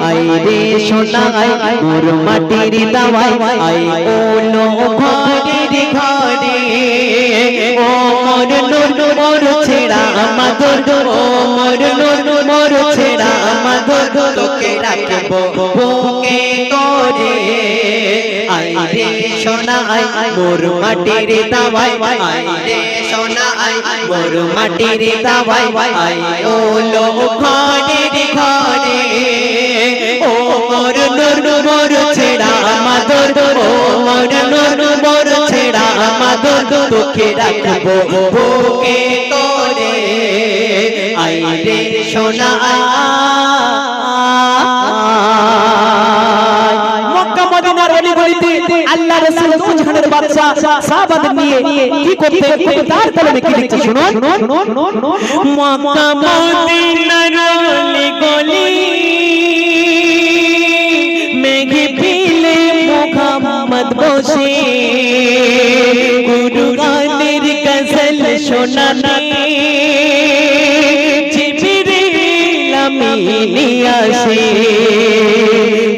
I রে সোনা I মোর মাটির দাওয়াই আই ওলো ঘরের ঘরে ও মোর নূর মোর ছেড়া মাদর ও মোর নূর মোর ছেড়া মাদর তোকে রাখবো বুকে করে আই রে সোনা আই মোর মাটির দাওয়াই আই রে সোনা আই মোর মাটির দাওয়াই আই ওলো ঘরের ঘরে ও মোর নূর মোর ছেড়া মাদর ও মোর নূর মোর ছেড়া মাদর তোকে রাখবো বুকে করে আই রে সোনা মক্কা মদিনার অলিগলিতে আল্লাহ রাসূল সুবহানের বাদশা সাহাবাদের নিয়ে কি করতে তার কলমে কি লিখছে শুনুন মক্কা মদিনার অলিগলি মেঘে পিলে মুহাম্মদ বসে কুরআনের গজল শোনানে জিবরিল আমিন আসে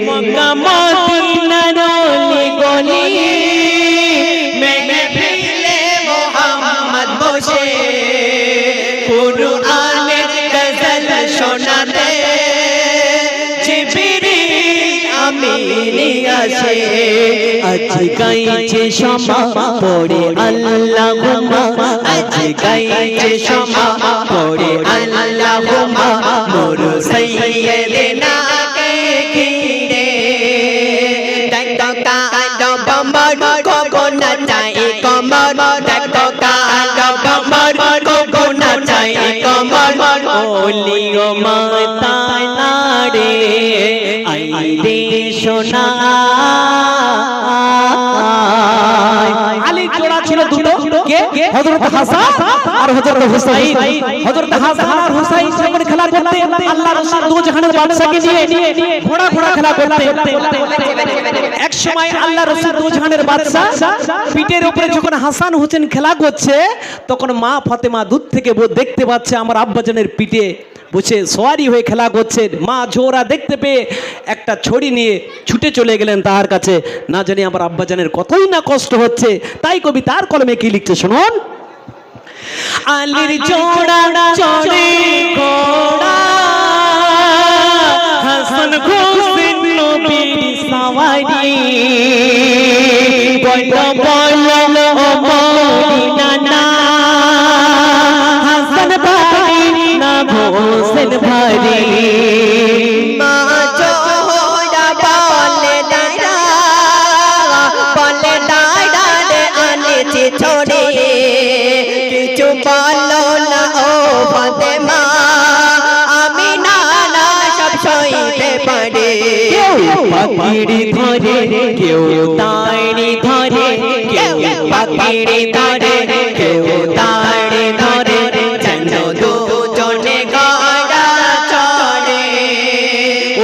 মক্কা মদিনার অলিগলি মেঘে পিলে মুহাম্মদ বসে কুরআনের গজল শোনাতে জিবরিল আমিন আসে আজ গাইছে সমা পড়ে আল্লাহুম্মা আজ গাইছে সমা পড়ে আল্লাহুম্মা মোর সাইয়্যিদিনা কে ঘিরে দেখো কালো বম্বর কোকোনা চাই কমর দেখো কালো বম্বর কোকোনা চাই কমর ওলিও মাতা নারে আই রে সোনা আলী জোড়া ছিল দুটো কে হযরত হাসান আর হযরত হুসাইন হযরত হাসান আর হুসাইন যখন খেলা করতে আল্লাহ রাসূল দু জাহানের বাদশাকে নিয়ে ঘোড়া খেলা করতে এক সময় আল্লাহ রাসূল দু জাহানের বাদশা পিঠের উপরে যখন হাসান হোসেন খেলা করছে তখন মা ফাতেমা দূর থেকে দেখতে পাচ্ছে আমার আব্বাজানের পিঠে বসে সওয়ারি হয়ে খেলা করছেন মা জোরা দেখতে পেয়ে একটা ছড়ি নিয়ে ছুটে চলে গেলেন তার কাছে না জানি আমার আব্বাজানের কতই না কষ্ট হচ্ছে তাই কবি তার কলমে কি লিখছে শুনুন আলীর জোড়া চড়ে ঘোড়া হাসান হোসেন নবীর সওয়ারি বড় বড় মদিনা না হাসান ভাই না হোসেন ভাই মা জোড়া বলে দাঁড়া রে আনেছি ছড়ে কিছু বলো না ও ফাতেমা আমি না সব সইতে পারে পাখিড়ি ধরে কেউ তাড়ি ধরে কেউ পাখিড়ি ধরে কেউ তাড়ি ধরে যেন দুজনে গড়া চড়ে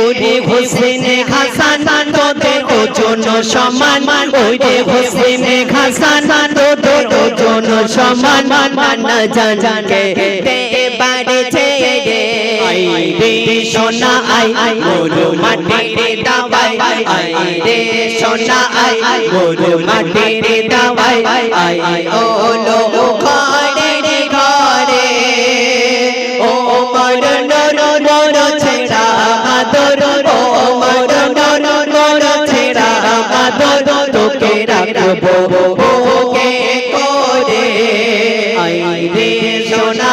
ওরে হোসেন হাসান তোদের ওজন সমান ওরে হোসেন হাসান তোদের ওজন সমান না জানকে বাড়ছে রে আই রে সোনা আই মোর মাটির দাওয়াই আই রে সোনা আই মোর মাটির দাওয়াই আই ওলো ঘরের ঘরে ও মোর নর মোর ছেড়া মাদর ও মোর নর মোর ছেড়া মাদর তোকে রাখবো বুকে করে আই রে সোনা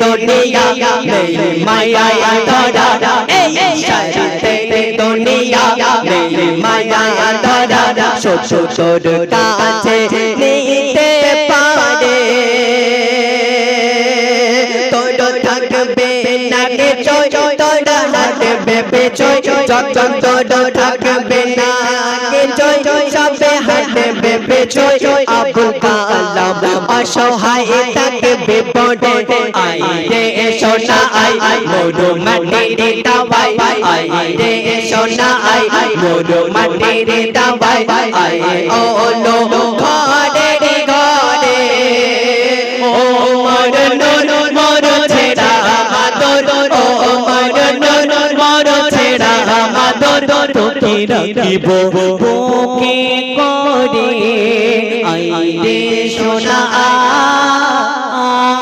दुनिया नहीं माया धरा शरते दुनिया দিয়া নেই মায়া ধরা শ্বশুর কাছে নিতে পারে তোর থাকবে না কে চয় তোর হাঁটবে পেছয় যখন তোর থাকবে না কে চয় সবে হাঁটবে পেছয় আবুল কালাম অসহায় থাকবে পড়ে আই রে সোনা আই মোর মাটির দাওয়াই আই রে সোনা আই মোর মাটির দাওয়াই আই ও লো ঘরে ঘরে ও মোর নুন মোর ছেড়া মাদর ও মোর নুন মোর ছেড়া মাদর তোকে রাখিব বুকে করে আই রে সোনা